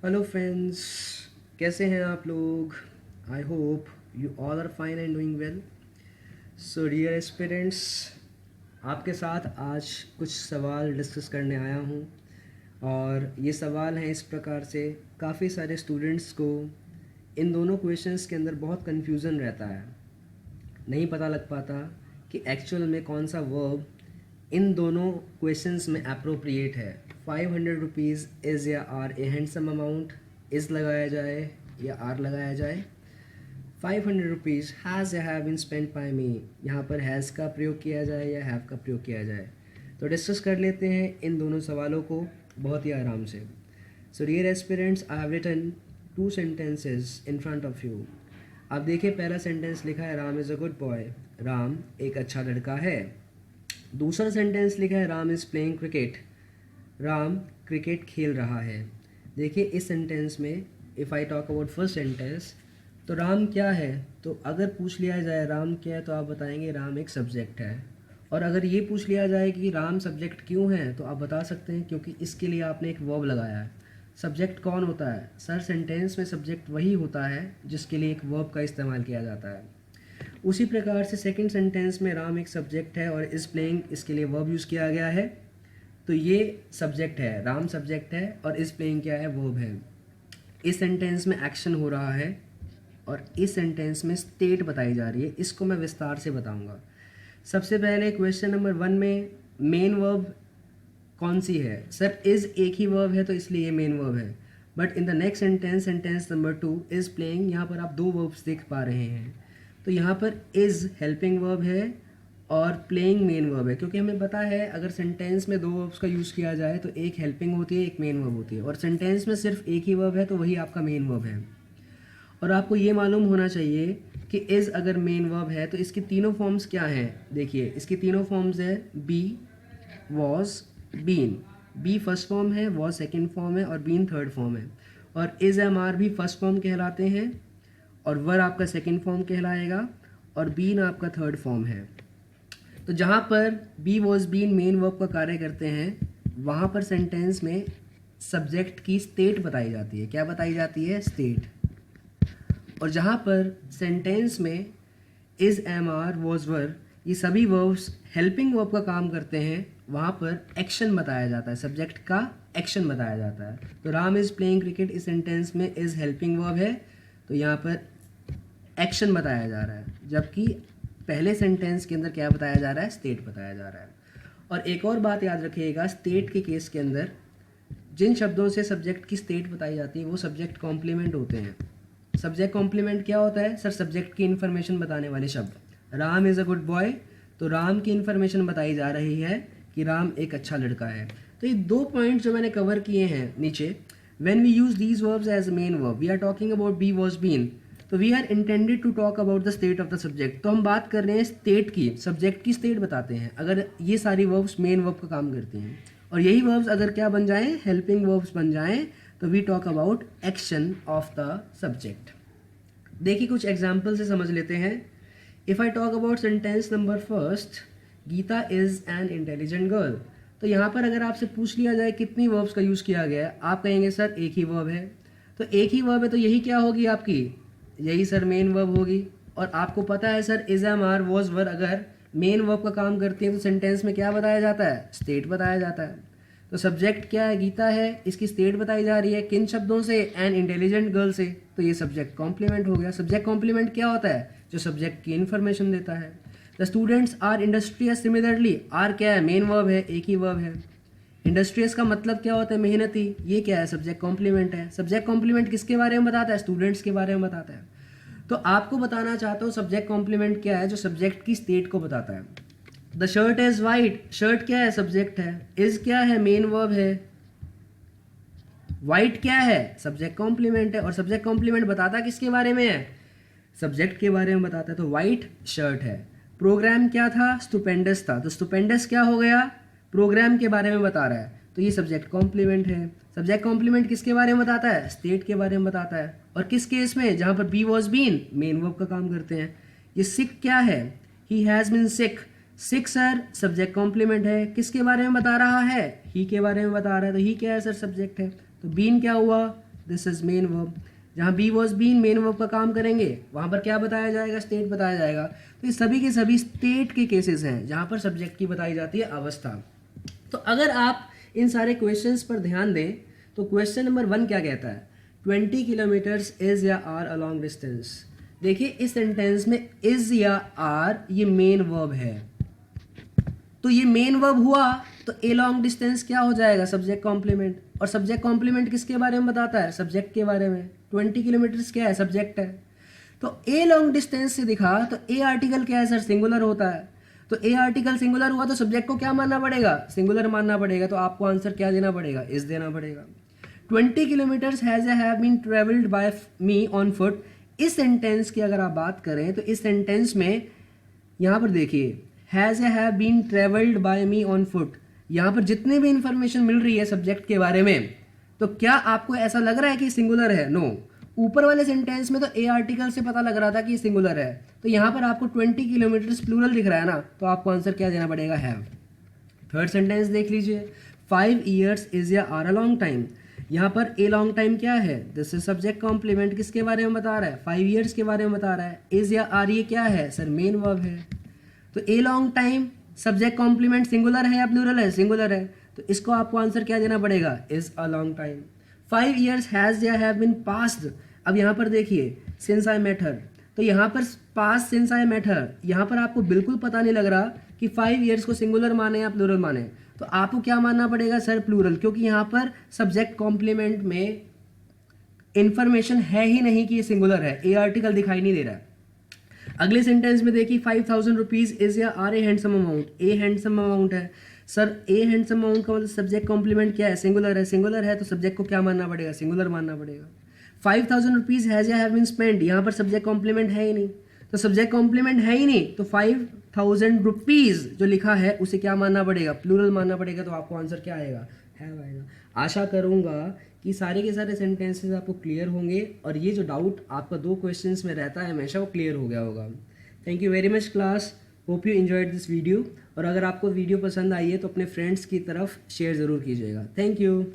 Hello friends, कैसे हैं आप लोग? I hope you all are fine and doing well. So dear aspirants, आपके साथ आज कुछ सवाल डिस्कस करने आया हूँ। और ये सवाल हैं इस प्रकार से, काफ़ी सारे स्टूडेंट्स को इन दोनों क्वेश्चंस के अंदर बहुत कन्फ्यूज़न रहता है, नहीं पता लग पाता कि एक्चुअल में कौन सा वर्ब इन दोनों क्वेश्चंस में अप्रोप्रिएट है। 500 रुपीज़ इज़ या are a handsome amount, is लगाया जाए या आर लगाया जाए। 500 रुपीज़ हैज़ या have been spent by me, यहाँ पर हैज़ का प्रयोग किया जाए या हैव का प्रयोग किया जाए। तो डिस्कस कर लेते हैं इन दोनों सवालों को बहुत ही आराम से। So dear aspirants, I have written 2 sentences in front of you. आप देखिए, पहला सेंटेंस लिखा है Ram is a good boy, Ram एक अच्छा लड़का है। दूसरा सेंटेंस लिखा है Ram is playing cricket, Ram cricket खेल रहा है। देखिए इस सेंटेंस में, if I talk about first sentence, तो राम क्या है? तो अगर पूछ लिया जाए राम क्या है, तो आप बताएंगे राम एक सब्जेक्ट है। और अगर ये पूछ लिया जाए कि राम सब्जेक्ट क्यों है, तो आप बता सकते हैं क्योंकि इसके लिए आपने एक वर्ब लगाया है। सब्जेक्ट कौन होता है सर? सेंटेंस में सब्जेक्ट वही होता है जिसके लिए एक वर्ब का इस्तेमाल किया जाता है। उसी प्रकार से सेकंड सेंटेंस में राम एक सब्जेक्ट है और इज़ प्लेइंग, इसके लिए वर्ब यूज़ किया गया है। तो ये सब्जेक्ट है, राम सब्जेक्ट है और इज़ प्लेइंग क्या है? वर्ब है। इस सेंटेंस में एक्शन हो रहा है और इस सेंटेंस में स्टेट बताई जा रही है। इसको मैं विस्तार से बताऊंगा। सबसे पहले क्वेश्चन नंबर 1 में मेन वर्ब कौन सी है? सर इज़ एक ही वर्ब है तो इसलिए ये मेन वर्ब है। But in the next sentence, sentence number 2, is playing, यहाँ पर आप 2 वर्ब्स देख पा रहे हैं। तो यहाँ पर इज़ हेल्पिंग वर्ब है और प्लेइंग मेन वर्ब है, क्योंकि हमें पता है अगर सेंटेंस में 2 वर्ब्स का यूज़ किया जाए तो एक हेल्पिंग होती है, एक मेन वर्ब होती है। और सेंटेंस में सिर्फ एक ही वर्ब है तो वही आपका मेन वर्ब है। और आपको ये मालूम होना चाहिए कि इज़ अगर मेन वर्ब है तो इसकी तीनों फॉर्म्स क्या हैं। देखिए इसकी तीनों फॉर्म्स है be, was, been. Be first form है, वॉज सेकंड फॉर्म है और बीन थर्ड फॉर्म है। और इज़ एम आर भी फर्स्ट फॉर्म कहलाते हैं और वर आपका सेकंड फॉर्म कहलाएगा और बीन आपका थर्ड फॉर्म है। तो जहाँ पर be was been main verb का कार्य करते हैं, वहाँ पर सेंटेंस में सब्जेक्ट की स्टेट बताई जाती है। क्या बताई जाती है? स्टेट। और जहाँ पर सेंटेंस में इज़, एम आर, वॉज, वर, ये सभी वर्ब्स हेल्पिंग वर्ब का काम करते हैं, वहाँ पर एक्शन बताया जाता है, सब्जेक्ट का एक्शन बताया जाता है। तो राम इज़ प्लेइंग क्रिकेट, इस सेंटेंस में इज़ हेल्पिंग वर्ब है तो यहाँ पर एक्शन बताया जा रहा है, जबकि पहले सेंटेंस के अंदर क्या बताया जा रहा है? स्टेट बताया जा रहा है। और एक और बात याद रखिएगा, स्टेट के केस के अंदर जिन शब्दों से सब्जेक्ट की स्टेट बताई जाती है वो सब्जेक्ट कॉम्प्लीमेंट होते हैं। सब्जेक्ट कॉम्प्लीमेंट क्या होता है? सर सब्जेक्ट की इन्फॉर्मेशन बताने वाले शब्द। Ram is a good boy, तो राम की इन्फॉर्मेशन बताई जा रही है कि राम एक अच्छा लड़का है। तो ये 2 पॉइंट जो मैंने कवर किए हैं नीचे, when we use these verbs as main verb, we are talking about be was been, तो we are intended to talk about the state of the subject. तो हम बात कर रहे हैं स्टेट की, सब्जेक्ट की स्टेट बताते हैं अगर ये सारी वर्ब्स मेन वर्ब का काम करती हैं। और यही वर्ब्स अगर क्या बन जाएं? हेल्पिंग वर्ब्स बन जाएं, तो we talk about action of the subject. देखिए कुछ एग्जाम्पल से समझ लेते हैं। If I talk about sentence number first, Gita is an intelligent girl, तो यहाँ पर अगर आपसे पूछ लिया जाए कितनी वर्ब्स का यूज़ किया गया है, आप कहेंगे सर एक ही वर्ब है। तो एक ही वर्ब है तो यही क्या होगी आपकी? यही सर मेन वर्ब होगी। और आपको पता है sir is, am are, was, were अगर मेन वर्ब का काम करती है तो सेंटेंस में क्या बताया जाता है? स्टेट बताया जाता है। तो सब्जेक्ट क्या है? गीता है, इसकी स्टेट बताई जा रही है किन शब्दों से? एन इंटेलिजेंट गर्ल से। तो ये सब्जेक्ट कॉम्प्लीमेंट हो गया। सब्जेक्ट कॉम्प्लीमेंट क्या होता है? जो सब्जेक्ट की इन्फॉर्मेशन देता है। The students are industrious, similarly are क्या है? मेन वर्ब है, एक ही वर्ब है। इंडस्ट्रियस का मतलब क्या होता है? मेहनती। ये क्या है? सब्जेक्ट कॉम्प्लीमेंट है। सब्जेक्ट कॉम्प्लीमेंट किसके बारे में बताता है? स्टूडेंट्स के बारे में बताता है। तो आपको बताना चाहता हूँ सब्जेक्ट कॉम्प्लीमेंट क्या है? जो सब्जेक्ट की स्टेट को बताता है। The shirt is white, shirt क्या है? सब्जेक्ट है। इज क्या है? मेन वर्ब है। वाइट क्या है? सब्जेक्ट कॉम्प्लीमेंट है। और सब्जेक्ट कॉम्प्लीमेंट बताता किसके बारे में है? सब्जेक्ट के बारे में बताता है। तो वाइट शर्ट है। प्रोग्राम क्या था? स्टुपेंडस था। तो स्टुपेंडस क्या हो गया? प्रोग्राम के बारे में बता रहा है, तो ये सब्जेक्ट कॉम्प्लीमेंट है। सब्जेक्ट कॉम्प्लीमेंट किसके बारे में बताता है? स्टेट के बारे में बताता है। और किस केस में? जहां पर be was been main verb का काम करते हैं। ये सिक क्या है? He has been sick. Sick sir subject complement है। किसके बारे में बता रहा है? ही के बारे में बता रहा है, तो ही क्या है सर? सब्जेक्ट है। तो बीन क्या हुआ? This is main verb. जहाँ be was been main verb का काम करेंगे वहाँ पर क्या बताया जाएगा, स्टेट बताया जाएगा। तो ये सभी के सभी स्टेट के केसेस हैं जहाँ पर सब्जेक्ट की बताई जाती है अवस्था। तो अगर आप इन सारे क्वेश्चंस पर ध्यान दें तो क्वेश्चन नंबर 1 क्या कहता है, 20 किलोमीटर्स इज या आर अ लॉन्ग डिस्टेंस। देखिए इस सेंटेंस में इज या आर ये मेन वर्ब है, तो ये मेन वर्ब हुआ तो ए लॉन्ग डिस्टेंस क्या हो जाएगा, सब्जेक्ट कॉम्प्लीमेंट। और सब्जेक्ट कॉम्प्लीमेंट किसके बारे में बताता है, सब्जेक्ट के बारे में। 20 किलोमीटर्स क्या है, सब्जेक्ट है। तो ए लॉन्ग डिस्टेंस से दिखा तो ए आर्टिकल क्या है सर, सिंगुलर होता है। तो ए आर्टिकल सिंगुलर हुआ तो सब्जेक्ट को क्या मानना पड़ेगा, सिंगुलर मानना पड़ेगा। तो आपको आंसर क्या देना पड़ेगा, इज देना पड़ेगा। 20 kilometres have been travelled by me on foot. इस सेंटेंस की अगर आप बात करें तो इस सेंटेंस में यहाँ पर देखिए have been travelled by me on foot. यहाँ पर जितनी भी इंफॉर्मेशन मिल रही है सब्जेक्ट के बारे में, तो क्या आपको ऐसा लग रहा है कि सिंगुलर है, नो। ऊपर वाले सेंटेंस में तो ए आर्टिकल से पता लग रहा था कि सिंगुलर है, तो यहाँ पर आपको 20 किलोमीटर्स प्लूरल दिख रहा है ना, तो आपको आंसर क्या देना पड़ेगा, हैव। थर्ड सेंटेंस देख लीजिए, 5 years इज या आर अ लॉन्ग टाइम। यहाँ पर ए लॉन्ग टाइम क्या है, दिस इज सब्जेक्ट कॉम्प्लीमेंट, किसके बारे में बता रहा है, 5 years के बारे में बता रहा है। इज या आर ये क्या है सर, मेन वर्ब है। तो a long time subject complement singular है या प्लूरल है, सिंगुलर है, तो इसको आपको आंसर क्या देना पड़ेगा, is a long time. 5 years has या हैव बीन पास्ड। अब यहाँ पर देखिए सिंस आई मेट हर, तो यहाँ पर past since I met her, यहाँ पर आपको बिल्कुल पता नहीं लग रहा कि 5 years को सिंगुलर माने या प्लूरल माने। तो आपको क्या मानना पड़ेगा सर, प्लूरल, क्योंकि यहाँ पर सब्जेक्ट कॉम्प्लीमेंट में इंफॉर्मेशन है ही नहीं कि ये सिंगुलर है, ए आर्टिकल दिखाई नहीं दे रहा है। अगले सेंटेंस में देखिए 5000 रुपीज इज या are a handsome amount. A handsome amount है सर, ए हैंडसम अमाउंट का मतलब सब्जेक्ट कॉम्प्लीमेंट क्या है, सिंगुलर है। सिंगुलर है तो सब्जेक्ट को क्या मानना पड़ेगा, सिंगुलर मानना पड़ेगा। 5000 रुपीज हैज या हैव बीन स्पेंड, यहाँ पर सब्जेक्ट कॉम्प्लीमेंट है ही नहीं, तो सब्जेक्ट कॉम्प्लीमेंट है ही नहीं, तो 5000 रुपीज जो लिखा है उसे क्या मानना पड़ेगा, प्लूरल मानना पड़ेगा। तो आपको आंसर क्या आएगा, हैव आएगा। आशा करूंगा कि सारे के सारे सेंटेंसेस आपको क्लियर होंगे और ये जो डाउट आपका 2 क्वेश्चंस में रहता है हमेशा, वो क्लियर हो गया होगा। Thank you very much class, hope you enjoyed this video. और अगर आपको वीडियो पसंद आई है तो अपने फ्रेंड्स की तरफ शेयर ज़रूर कीजिएगा। Thank you.